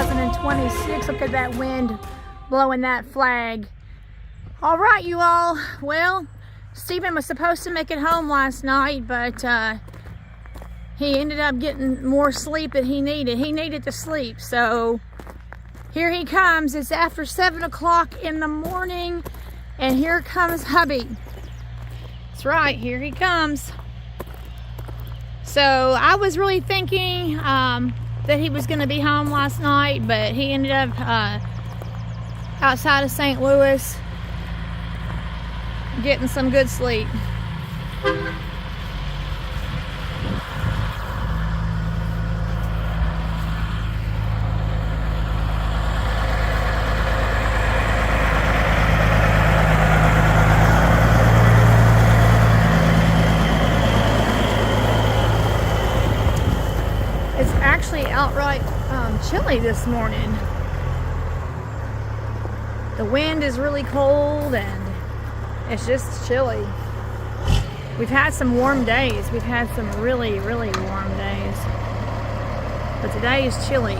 2026. Look at that wind blowing that flag. All right, you all. Well, Stephen was supposed to make it home last night, but he ended up getting more sleep than he needed. He needed to sleep, so here he comes. It's after 7 o'clock in the morning, and here comes hubby. That's right, here he comes. So I was really thinking that he was going to be home last night, but he ended up outside of St. Louis getting some good sleep. It's actually outright chilly this morning. The wind is really cold and it's just chilly. We've had some warm days. We've had some really, really warm days. But today is chilly.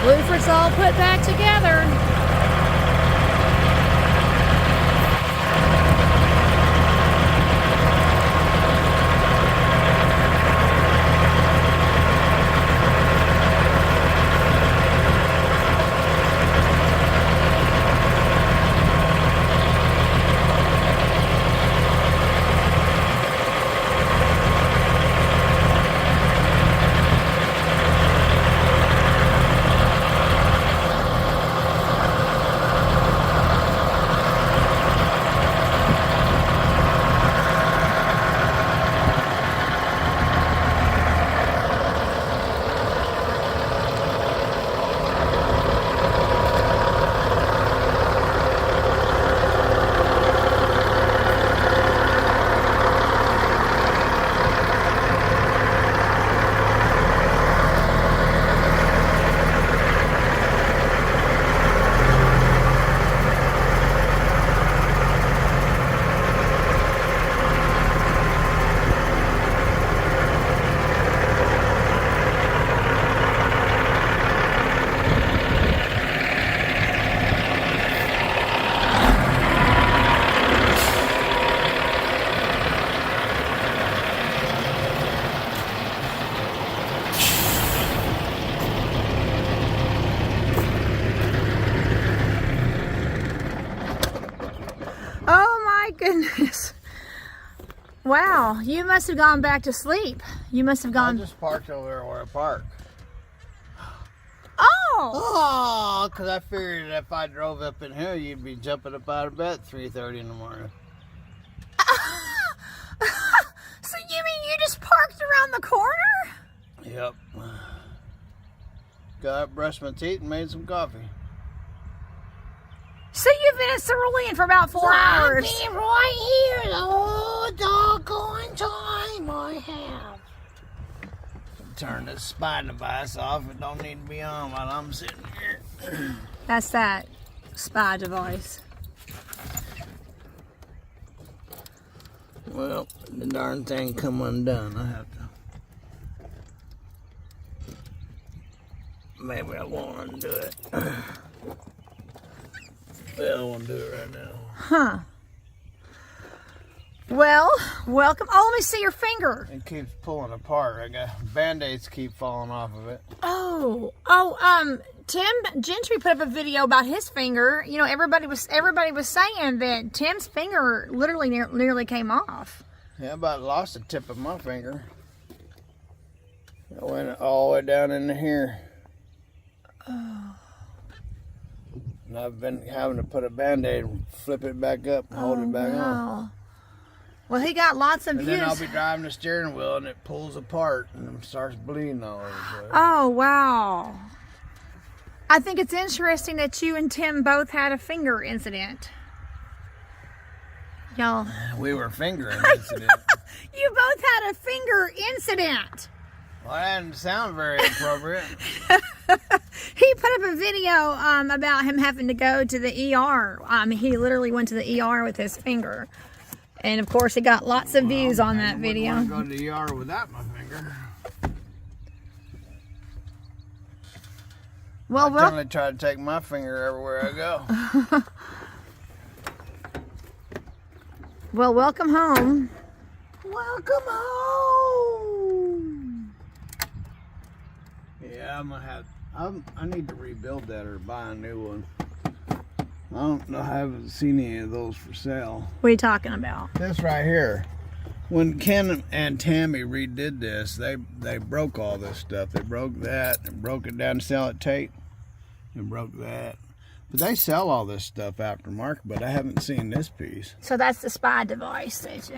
Blueford's all put back together. Goodness. Wow, you must have gone back to sleep. You must have gone. I just parked over there where I park. Oh! Because I figured if I drove up in here, you'd be jumping up out of bed at 3:30 in the morning. So you mean you just parked around the corner? Yep. Got up, brushed my teeth, and made some coffee. So you've been at Cerulean for about 4 hours. I've been right here the whole doggone time I have. Turn this spy device off. It don't need to be on while I'm sitting here. That's that spy device. Well, the darn thing come undone. I have to. Maybe I won't undo it. Well, I won't do it right now. Huh. Well, welcome. Oh, let me see your finger. It keeps pulling apart. I got band-aids keep falling off of it. Oh, Tim Gentry put up a video about his finger. You know, everybody was saying that Tim's finger literally nearly came off. Yeah, I about lost the tip of my finger. I went all the way down into here. Oh. And I've been having to put a band-aid, flip it back up, and hold it back on. Well, he got lots of views. And then I'll be driving the steering wheel and it pulls apart and starts bleeding all over the place. Oh, wow. I think it's interesting that you and Tim both had a finger incident. Y'all. We were fingering incident. You both had a finger incident. Well, that didn't sound very appropriate. He put up a video about him having to go to the ER. He literally went to the ER with his finger. And of course, he got lots of views on that video. I wouldn't want to go to the ER without my finger. Well, I generally try to take my finger everywhere I go. Well, welcome home. Welcome home. Yeah, I'm gonna have. I need to rebuild that or buy a new one. I don't know. I haven't seen any of those for sale. What are you talking about? This right here. When Ken and Tammy redid this, they broke all this stuff. They broke that and broke it down to sell it tape and broke that. But they sell all this stuff aftermarket, but I haven't seen this piece. So that's the spy device that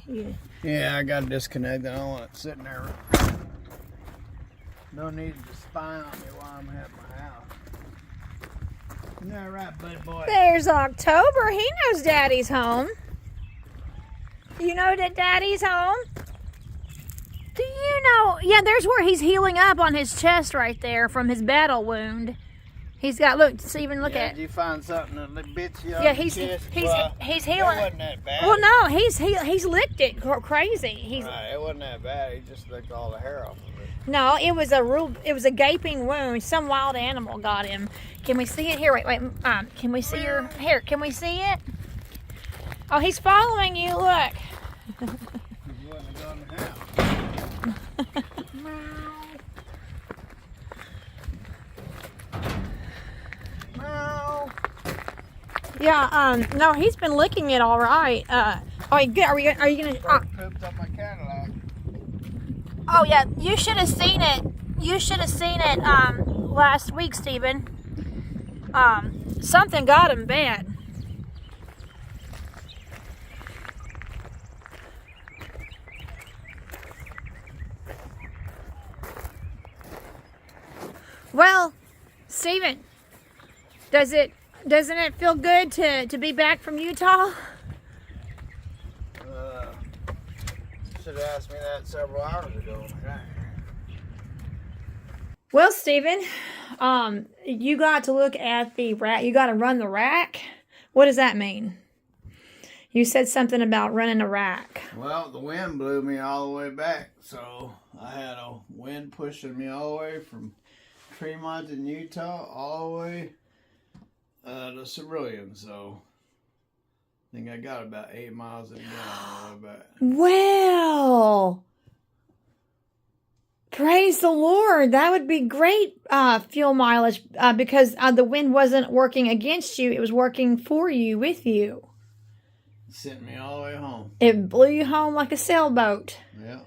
you... Yeah, I got to disconnect it. I don't want it sitting there. No need to spy on me while I'm at my house. Isn't that right, buddy boy? There's October. He knows Daddy's home. You know that Daddy's home? Do you know? Yeah, there's where he's healing up on his chest right there from his battle wound. He's got, look, Stephen, look at. Did you find something that bits you on Yeah, the he's chest? healing. It wasn't that bad. Well, no, he's licked it crazy. Right, it wasn't that bad. He just licked all the hair off of it. No, it was a gaping wound. Some wild animal got him. Can we see it here? Wait. Can we see your hair? Can we see it? Oh, he's following you. Look. He wouldn't have gone to hell. Yeah. No, he's been licking it all right. Are you gonna? Pooped on my Cadillac. Oh yeah, you should have seen it. You should have seen it last week, Stephen. Something got him bad. Well, Stephen, doesn't it feel good to be back from Utah? Should have asked me that several hours ago. Well, Stephen, you got to look at the rack. You got to run the rack. What does that mean? You said something about running a rack. Well, the wind blew me all the way back, so I had a wind pushing me all the way from Tremonton, Utah, all the way to Cerulean. So I think I got about 8 miles of it all the way back. Well, praise the Lord. That would be great fuel mileage because the wind wasn't working against you. It was working for you, with you. It sent me all the way home. It blew you home like a sailboat. Yeah.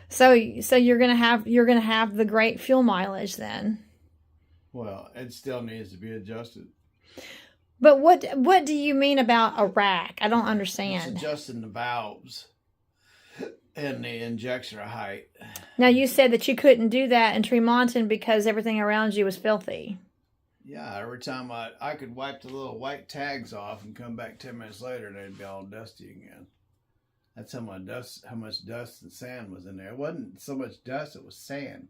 So you're gonna have the great fuel mileage then. Well, it still needs to be adjusted. But what do you mean about a rack? I don't understand. It's adjusting the valves and the injection height. Now, you said that you couldn't do that in Tremonton because everything around you was filthy. Yeah, every time I could wipe the little white tags off and come back 10 minutes later and they'd be all dusty again. That's how much dust and sand was in there. It wasn't so much dust, it was sand.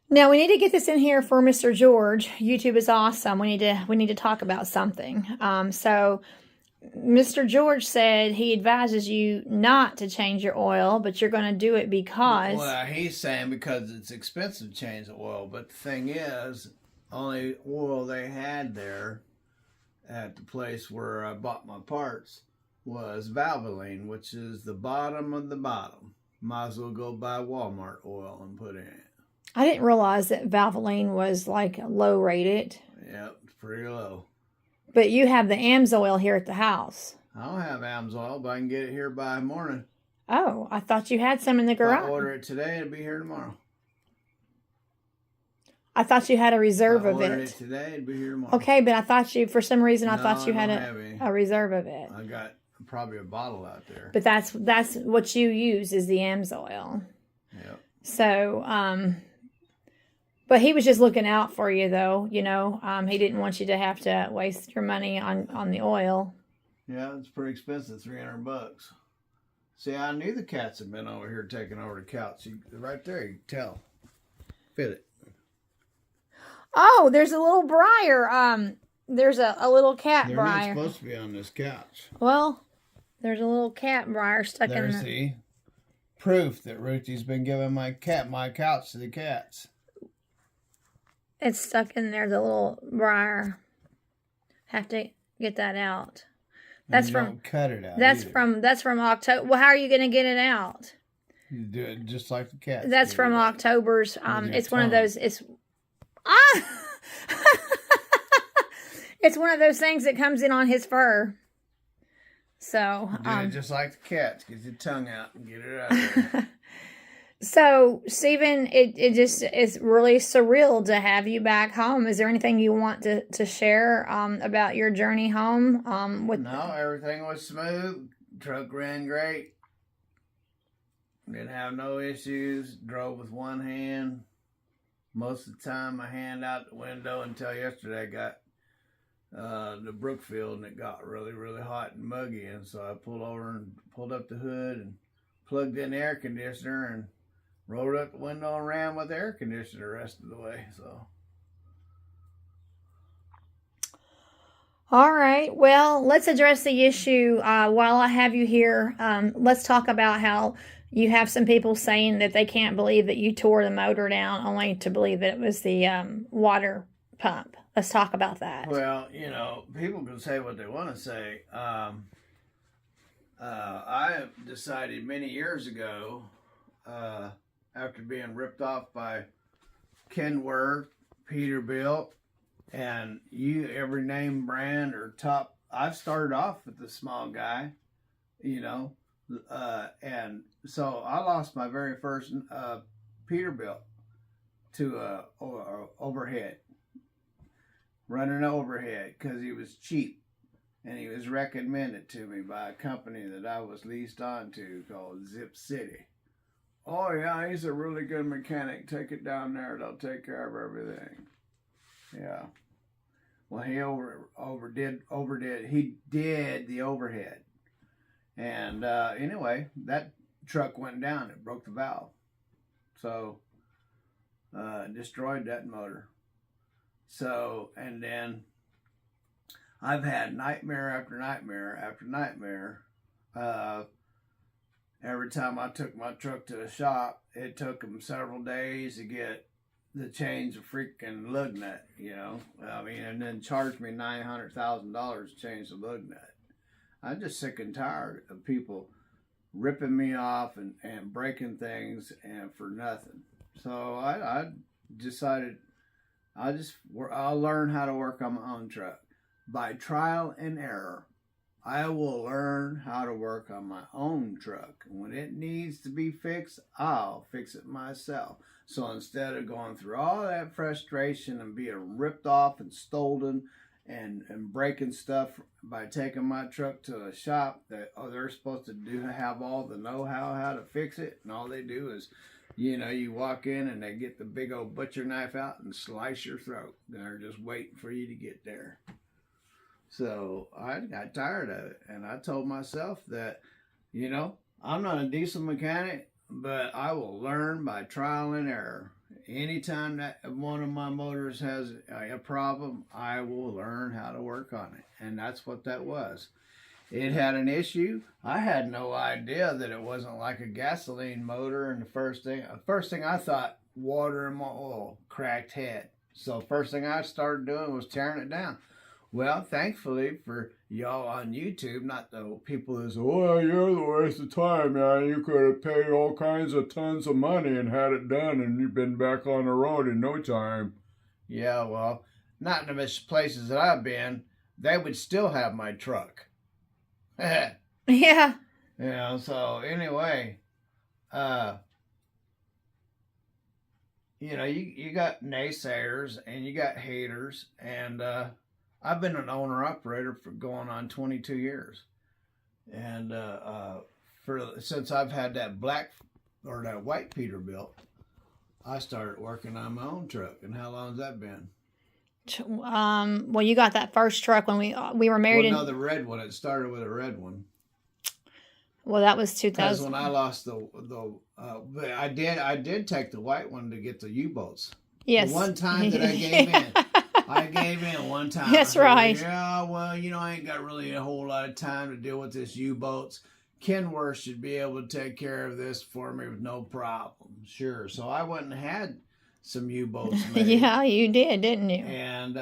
Now, we need to get this in here for Mr. George. YouTube is awesome. We need to talk about something. So Mr. George said he advises you not to change your oil, but you're going to do it because... Well, he's saying because it's expensive to change the oil. But the thing is, only oil they had there at the place where I bought my parts was Valvoline, which is the bottom of the bottom. Might as well go buy Walmart oil and put in it. I didn't realize that Valvoline was like low rated. Yep, it's pretty low. But you have the AMSOIL here at the house. I don't have AMSOIL, but I can get it here by morning. Oh, I thought you had some in the garage. If I order it today, it'll be here tomorrow. I thought you had a reserve of order it. it today, it'll be here tomorrow. Okay, but I thought you, for some reason, I No, thought you I had don't have any. a reserve of it. I got probably a bottle out there. But that's what you use is the AMSOIL. Yep. So, but he was just looking out for you, though. You know, he didn't want you to have to waste your money on the oil. Yeah, it's pretty expensive, $300. See, I knew the cats had been over here taking over the couch. Right there, you can tell. Fit it. Oh, there's a little briar. There's a little cat They're briar. not supposed to be on this couch. Well, there's a little cat briar stuck in There's the proof that Ruthie's been giving my couch to the cats. It's stuck in there, the little briar. Have to get that out. That's don't cut it out. That's either. from October. Well, how are you going to get it out? You do it just like the cats. That's from October's. It's one of those. It's it's one of those things that comes in on his fur. So do it just like the cats. Get your tongue out and get it out of there. So, Stephen, it just is really surreal to have you back home. Is there anything you want to share about your journey home? No, everything was smooth. Truck ran great. Didn't have no issues. Drove with one hand. Most of the time, my hand out the window until yesterday. I got the Brookfield and it got really, really hot and muggy. And so I pulled over and pulled up the hood and plugged in the air conditioner and rolled up the window and ran with the air conditioner the rest of the way. So, all right. Well, let's address the issue while I have you here. Let's talk about how you have some people saying that they can't believe that you tore the motor down, only to believe that it was the water pump. Let's talk about that. Well, people can say what they want to say. I decided many years ago, after being ripped off by Kenworth, Peterbilt, and every name brand or top. I've started off with the small guy, and so I lost my very first Peterbilt to overhead, running overhead because he was cheap, and he was recommended to me by a company that I was leased on to called Zip City. Oh yeah, he's a really good mechanic. Take it down there; they'll take care of everything. Yeah. Well, he overdid. He did the overhead, and anyway, that truck went down. It broke the valve, so destroyed that motor. So, and then I've had nightmare after nightmare after nightmare. Every time I took my truck to the shop, it took them several days to get the change of freaking lug nut, and then charged me $900,000 to change the lug nut. I'm just sick and tired of people ripping me off and breaking things and for nothing. So I decided I'll learn how to work on my own truck by trial and error. I will learn how to work on my own truck. When it needs to be fixed, I'll fix it myself. So instead of going through all that frustration and being ripped off and stolen and breaking stuff by taking my truck to a shop that they're supposed to have all the know-how how to fix it, and all they do is, you walk in and they get the big old butcher knife out and slice your throat. They're just waiting for you to get there. So I got tired of it, and I told myself that, I'm not a diesel mechanic, but I will learn by trial and error. Anytime that one of my motors has a problem, I will learn how to work on it, and that's what that was. It had an issue. I had no idea that it wasn't like a gasoline motor, and the first thing I thought, water in my oil, cracked head. So first thing I started doing was tearing it down. Well, thankfully for y'all on YouTube, not the people that say, "Oh, you're the waste of time, man. You could have paid all kinds of tons of money and had it done, and you've been back on the road in no time." Yeah, well, not in the places that I've been, they would still have my truck. Yeah. So anyway, you got naysayers and you got haters, and I've been an owner-operator for going on 22 years. And since I've had that white Peterbilt, I started working on my own truck. And how long has that been? Well, you got that first truck when we were married. Well, no, the red one. It started with a red one. Well, that was Because 2000. when I lost but I did take the white one to get the U-boats. Yes. The one time that I gave in. I gave in one time. That's right. Yeah, well, I ain't got really a whole lot of time to deal with this U-boats. Kenworth should be able to take care of this for me with no problem. Sure. So I went and had some U-boats made. Yeah, you did, didn't you? And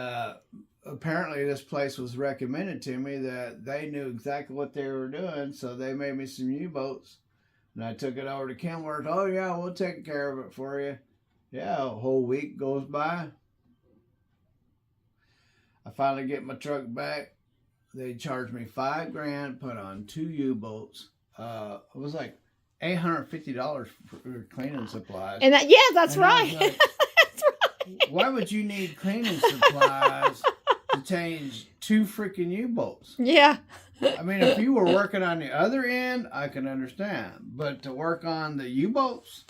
apparently this place was recommended to me that they knew exactly what they were doing, so they made me some U-boats. And I took it over to Kenworth. Oh, yeah, we'll take care of it for you. Yeah, a whole week goes by. I finally get my truck back. They charged me $5,000, put on 2 U-boats. It was like $850 for cleaning supplies. And that's right. Like, That's right. why would you need cleaning supplies to change 2 freaking U-boats? Yeah. I mean, if you were working on the other end, I can understand. But to work on the U-boats?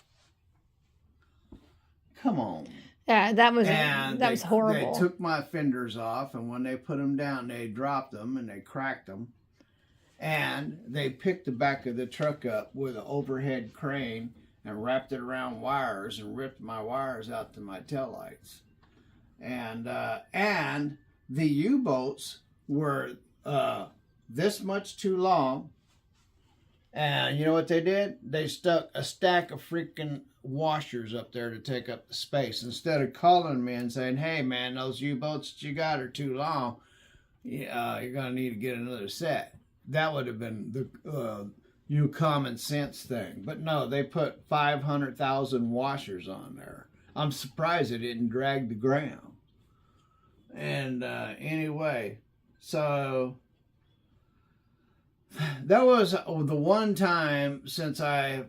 Come on. Yeah, that was horrible. They took my fenders off, and when they put them down, they dropped them and they cracked them. And they picked the back of the truck up with an overhead crane and wrapped it around wires and ripped my wires out to my taillights. And the U-boats were this much too long. And you know what they did? They stuck a stack of freaking washers up there to take up the space. Instead of calling me and saying, hey, man, those U-boats that you got are too long. You're going to need to get another set. That would have been the common sense thing. But no, they put 500,000 washers on there. I'm surprised it didn't drag the ground. And anyway, so that was the one time since I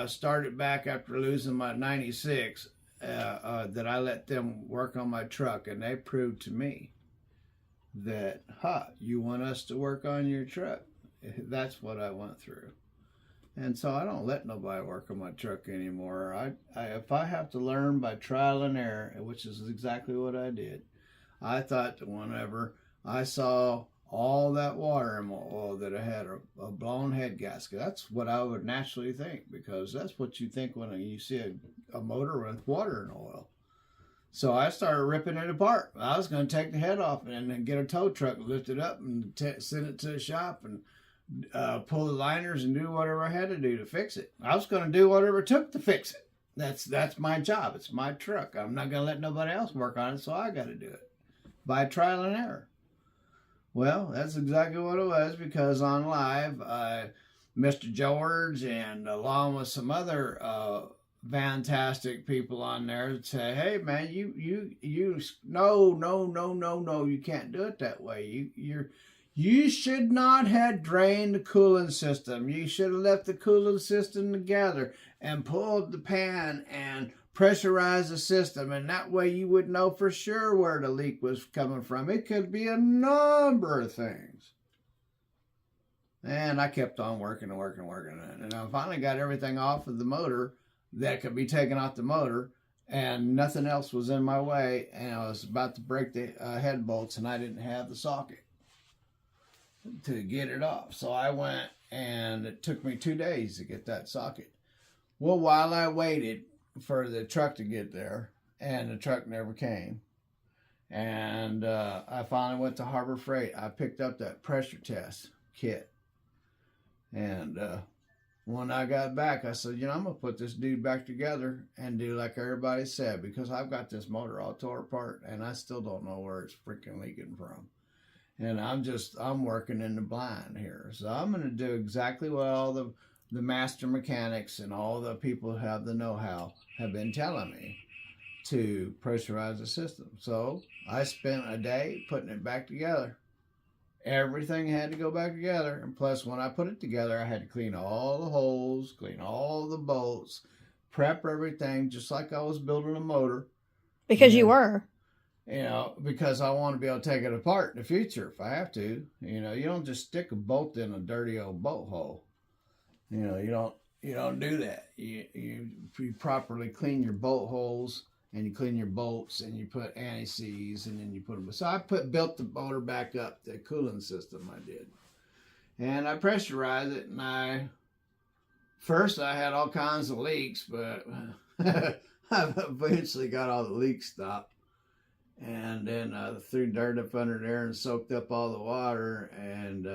started back after losing my 96 that I let them work on my truck, and they proved to me that, you want us to work on your truck. That's what I went through. And so I don't let nobody work on my truck anymore. If I have to learn by trial and error, which is exactly what I did, I thought that whenever I saw all that water in my oil that I had a blown head gasket, that's what I would naturally think, because that's what you think when you see a motor with water in oil. So I started ripping it apart. I was going to take the head off and then get a tow truck, lift it up, and send it to the shop and pull the liners and do whatever I had to do to fix it. I was going to do whatever it took to fix it. That's my job. It's my truck. I'm not going to let nobody else work on it, so I got to do it by trial and error. Well, that's exactly what it was, because on live, Mr. George and along with some other fantastic people on there would say, hey man, no, you can't do it that way. You should not have drained the coolant system. You should have left the coolant system together and pulled the pan and pressurized the system, and that way you would know for sure where the leak was coming from. It could be a number of things. And I kept on working, and I finally got everything off of the motor that could be taken off the motor, and nothing else was in my way, and I was about to break the head bolts, and I didn't have the socket to get it off. So I went, and it took me 2 days to get that socket. Well, while I waited for the truck to get there, and the truck never came, and I finally went to Harbor Freight. I picked up that pressure test kit, and when I got back, I said, I'm going to put this dude back together and do like everybody said, because I've got this motor all tore apart and I still don't know where it's freaking leaking from. And I'm working in the blind here. So I'm going to do exactly what all the master mechanics and all the people who have the know-how have been telling me, to pressurize the system. So I spent a day putting it back together. Everything had to go back together, and plus when I put it together, I had to clean all the holes, clean all the bolts, prep everything just like I was building a motor. Because you were. Because I want to be able to take it apart in the future if I have to. You don't just stick a bolt in a dirty old bolt hole. You don't do that. You properly clean your bolt holes, and you clean your bolts, and you put anti-seize, and then you put them. So I built the motor back up, the cooling system I did. And I pressurized it, and first I had all kinds of leaks, but I eventually got all the leaks stopped. And then threw dirt up under there and soaked up all the water, and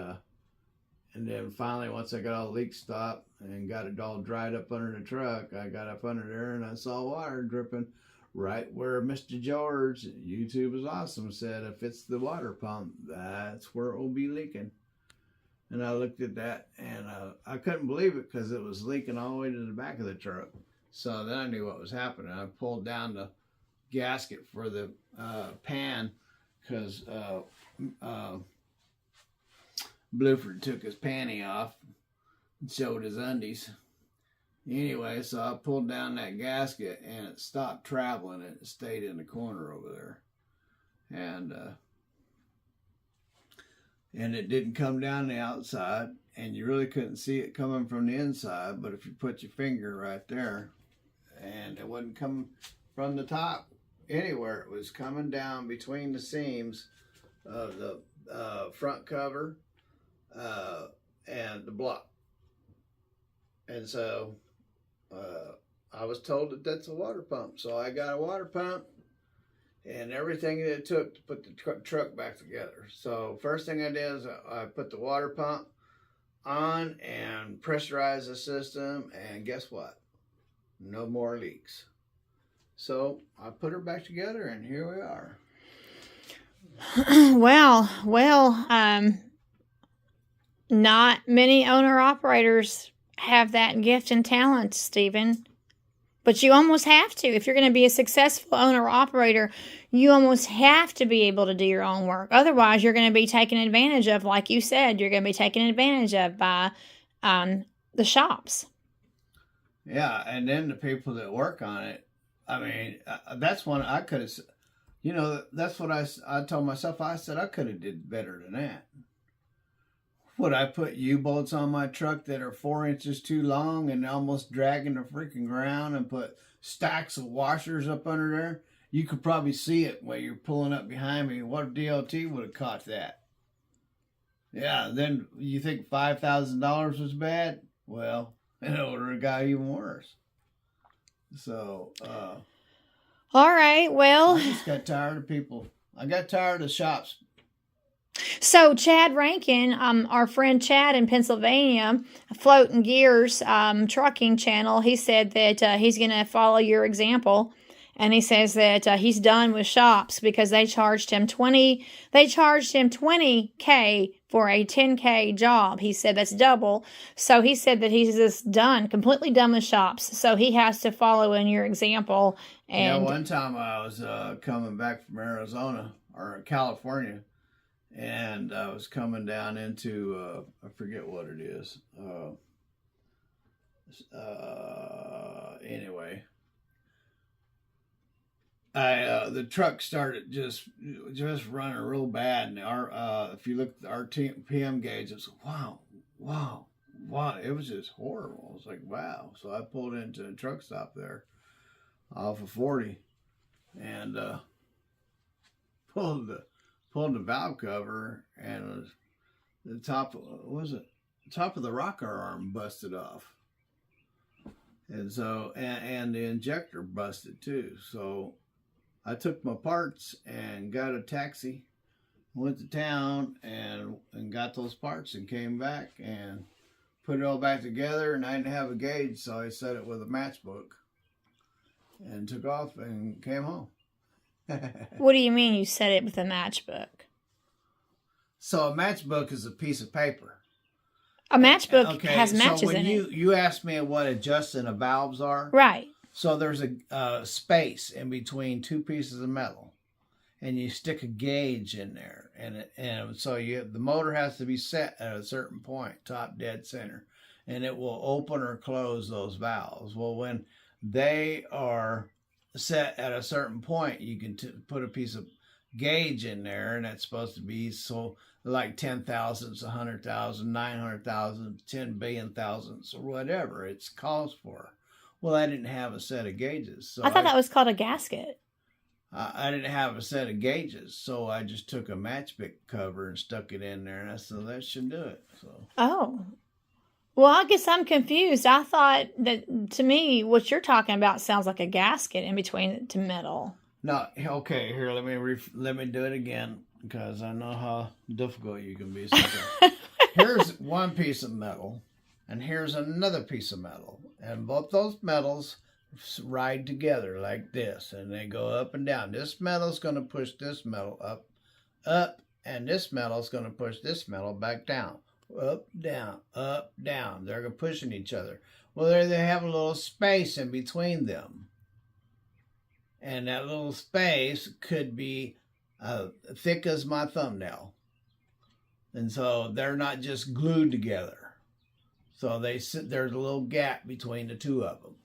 then finally, once I got all the leaks stopped and got it all dried up under the truck, I got up under there and I saw water dripping right where Mr. George, YouTube is awesome, said if it's the water pump, that's where it will be leaking. And I looked at that, and I couldn't believe it because it was leaking all the way to the back of the truck. So then I knew what was happening. I pulled down the gasket for the pan because Blueford took his panty off and showed his undies. Anyway, so I pulled down that gasket and it stopped traveling and it stayed in the corner over there. And it didn't come down the outside, and you really couldn't see it coming from the inside, but if you put your finger right there, and it wasn't coming from the top anywhere, it was coming down between the seams of the front cover and the block. And so I was told that that's a water pump. So I got a water pump and everything that it took to put the truck back together. So first thing I did is I put the water pump on and pressurized the system, and guess what? No more leaks. So I put her back together, and here we are. Well, not many owner-operators have that gift and talent, Stephen. But you almost have to. If you're going to be a successful owner-operator, you almost have to be able to do your own work. Otherwise, you're going to be taken advantage of, like you said, you're going to be taken advantage of by the shops. Yeah, and then the people that work on it, I mean, that's one I could have, that's what I told myself. I said I could have did better than that. Would I put U-bolts on my truck that are 4 inches too long and almost dragging the freaking ground, and put stacks of washers up under there? You could probably see it while you're pulling up behind me. What if DOT would have caught that? Yeah, then you think $5,000 was bad? Well, it would have got even worse. So, all right, well, I just got tired of people. I got tired of shops. So Chad Rankin, our friend Chad in Pennsylvania, Floating Gears trucking channel, he said that he's going to follow your example. And he says that he's done with shops because they charged him $20,000 for a $10,000 job. He said that's double. So he said that he's just completely done with shops. So he has to follow in your example. And one time I was coming back from Arizona or California, and I was coming down into, I forget what it is. Anyway, the truck started just running real bad, and if you look at the RPM gauge, it's wow. It was just horrible. I was like, wow. So I pulled into a truck stop there off of 40, and pulled the valve cover, and the top of the rocker arm busted off, and so and the injector busted too. So I took my parts and got a taxi, went to town and got those parts, and came back and put it all back together. And I didn't have a gauge, so I set it with a matchbook and took off and came home. What do you mean you set it with a matchbook? So a matchbook is a piece of paper. A matchbook has matches in it. You asked me what adjusting the valves are. Right. So there's a space in between two pieces of metal, and you stick a gauge in there, and so the motor has to be set at a certain point, top dead center, and it will open or close those valves. Well, when they are set at a certain point, you can put a piece of gauge in there, and that's supposed to be so like 10 thousandths, 100,000, 900,000, 10 billion thousandths, or whatever it's calls for. Well, I didn't have a set of gauges, so I thought that was called a gasket. I didn't have a set of gauges, so I just took a matchstick cover and stuck it in there, and I said that should do it. So. Oh. Well, I guess I'm confused. I thought that, to me, what you're talking about sounds like a gasket in between the metal. No, okay. Here, let me do it again because I know how difficult you can be sometimes. Here's one piece of metal, and here's another piece of metal, and both those metals ride together like this, and they go up and down. This metal's going to push this metal up, and this metal's going to push this metal back down. Up, down, up, down. They're pushing each other. Well, they have a little space in between them. And that little space could be thick as my thumbnail. And so they're not just glued together. So there's a little gap between the two of them.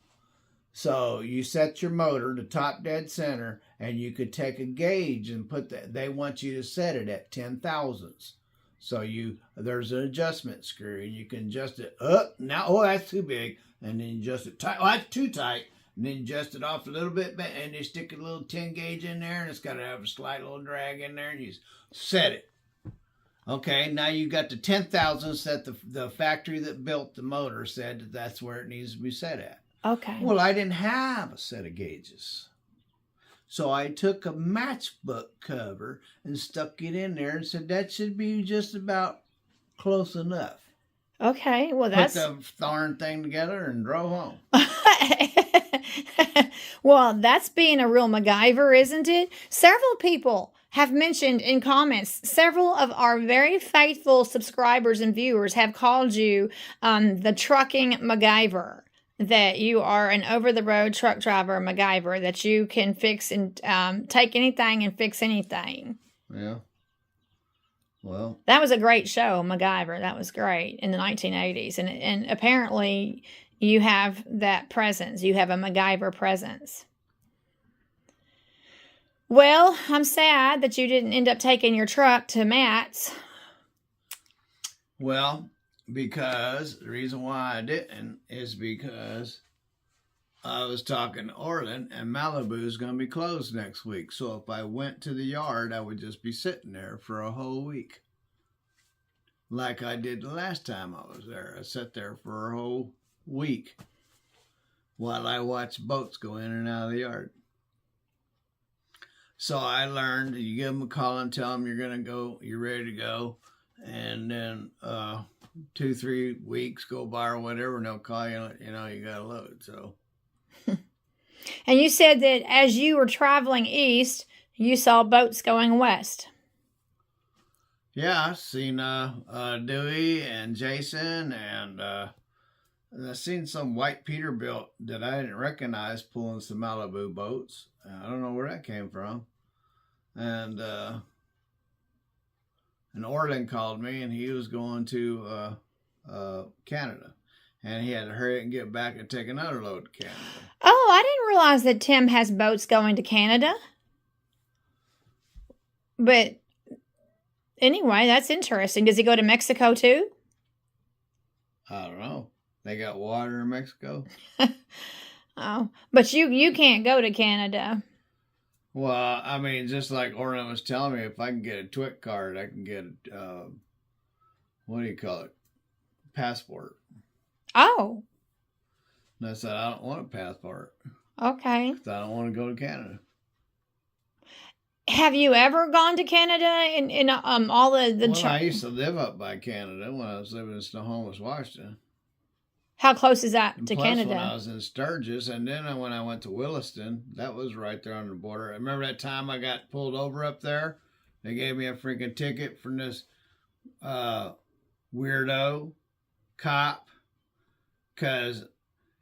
So you set your motor to top dead center, and you could take a gauge and put that. They want you to set it at 10 thousandths. So there's an adjustment screw, and you can adjust it up. Now, oh, that's too big, and then you adjust it tight. Oh, that's too tight, and then adjust it off a little bit, and you stick a little 10 gauge in there, and it's got to have a slight little drag in there, and you set it. Okay, now you got the 10 thousandths that the factory that built the motor said that's where it needs to be set at. Okay. Well, I didn't have a set of gauges. So I took a matchbook cover and stuck it in there and said that should be just about close enough. Okay, well that's... Put the darn thing together and drove home. Well, that's being a real MacGyver, isn't it? Several people have mentioned in comments, several of our very faithful subscribers and viewers have called you the trucking MacGyver. That you are an over-the-road truck driver, MacGyver, that you can fix and take anything and fix anything. Yeah. Well. That was a great show, MacGyver. That was great in the 1980s. And apparently you have that presence. You have a MacGyver presence. Well, I'm sad that you didn't end up taking your truck to Matt's. Well, because the reason why I didn't is because I was talking to Orland, and Malibu's going to be closed next week. So if I went to the yard, I would just be sitting there for a whole week. Like I did the last time I was there. I sat there for a whole week while I watched boats go in and out of the yard. So I learned you give them a call and tell them you're going to go, you're ready to go. And then 2-3 weeks go by or whatever, and they'll call you, you got a load. So. And you said that as you were traveling east, you saw boats going west. Yeah, I seen Dewey and Jason, and I seen some white Peterbilt that I didn't recognize pulling some Malibu boats. I don't know where that came from. And Orland called me, and he was going to Canada. And he had to hurry and get back and take another load to Canada. Oh, I didn't realize that Tim has boats going to Canada. But anyway, that's interesting. Does he go to Mexico too? I don't know. They got water in Mexico. Oh, but you can't go to Canada. Well, I mean, just like Orland was telling me, if I can get a TWIC card, I can get what do you call it? Passport. Oh. And I said, I don't want a passport. Okay. 'Cause I don't want to go to Canada. Have you ever gone to Canada in all the? Well, I used to live up by Canada when I was living in Snohomish, Washington. How close is that And to plus, Canada? when I was in Sturgis, and then when I went to Williston, that was right there on the border. I remember that time I got pulled over up there. They gave me a freaking ticket from this weirdo cop because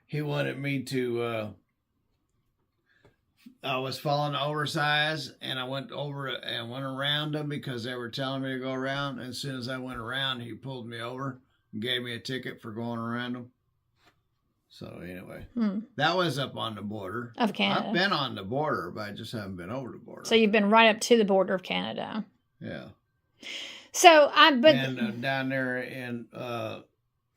he wanted me to. I was following oversize, and I went over and went around them because they were telling me to go around. And as soon as I went around, he pulled me over and gave me a ticket for going around them. So anyway, that was up on the border of Canada. I've been on the border, but I just haven't been over the border. So you've been right up to the border of Canada. Yeah. So and down there in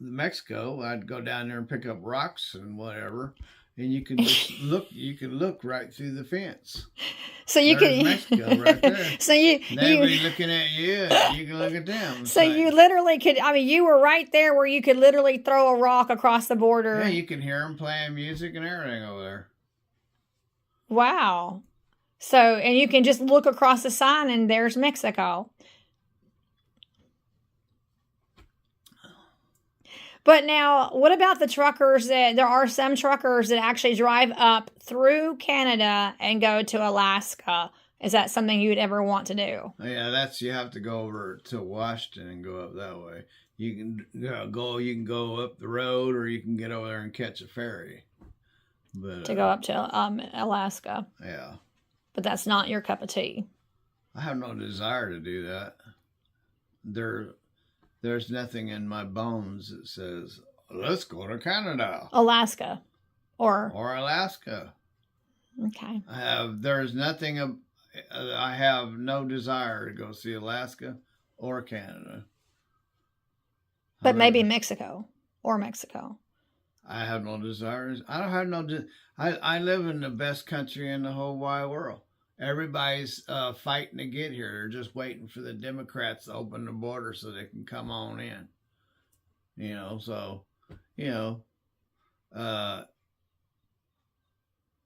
Mexico, I'd go down there and pick up rocks and whatever. and you can just look. You can look right through the fence. So you There's can Mexico right there. So you They'll be looking at you. And you can look at them. So you literally could. I mean, you were right there where you could literally throw a rock across the border. Yeah, you can hear them playing music and everything over there. Wow. So, and you can just look across the sign and there's Mexico. But now, what about the truckers there are some truckers that actually drive up through Canada and go to Alaska? Is that something you'd ever want to do? Yeah, you have to go over to Washington and go up that way. You can go up the road, or you can get over there and catch a ferry. But to go up to Alaska. Yeah. But that's not your cup of tea. I have no desire to do that. There's nothing in my bones that says, let's go to Canada. Alaska. Or Alaska. Okay. There's nothing, I have no desire to go see Alaska or Canada. But maybe Mexico or Mexico. I have no desires. I don't have no, I live in the best country in the whole wide world. Everybody's fighting to get here. They're just waiting for the Democrats to open the border so they can come on in.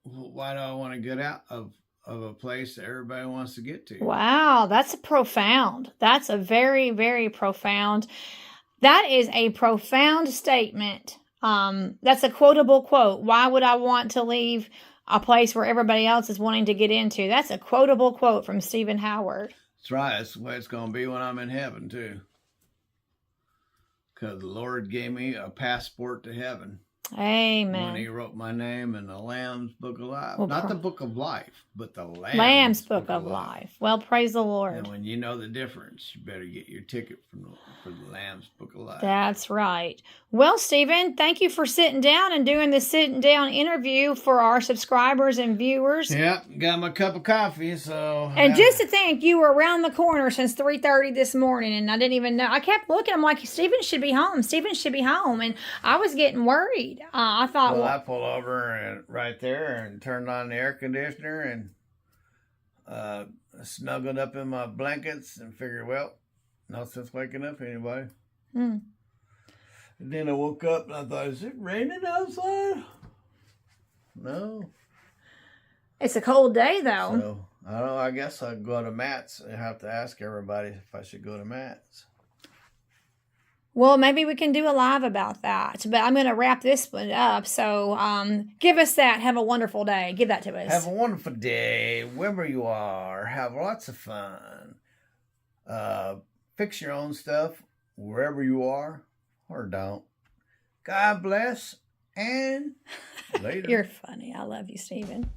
Why do I want to get out of a place that everybody wants to get to? Wow, that's profound. That's a very, very profound. That is a profound statement. That's a quotable quote. Why would I want to leave a place where everybody else is wanting to get into? That's a quotable quote from Stephen Howard. That's right. That's the way it's going to be when I'm in heaven, too. Because the Lord gave me a passport to heaven. Amen. When he wrote my name in the Lamb's Book of Life. Well, not the Book of Life, but the Lamb's Book of Life. Well, praise the Lord. And when you know the difference, you better get your ticket for the Lamb's Book of Life. That's right. Well, Stephen, thank you for sitting down and doing the sitting down interview for our subscribers and viewers. Yep, got my cup of coffee, so... And just to think, you were around the corner since 3:30 this morning, and I didn't even know. I kept looking. I'm like, Stephen should be home. Stephen should be home. And I was getting worried. I thought, well, I pulled over and right there and turned on the air conditioner and snuggled up in my blankets and figured, well, no sense waking up anybody. And then I woke up and I thought, is it raining outside? No. It's a cold day, though. So, I don't know. I guess I'll go to Matt's and have to ask everybody if I should go to Matt's. Well, maybe we can do a live about that. But I'm going to wrap this one up. So give us that. Have a wonderful day. Give that to us. Have a wonderful day wherever you are. Have lots of fun. Fix your own stuff wherever you are, or don't. God bless, and later. You're funny. I love you, Stephen.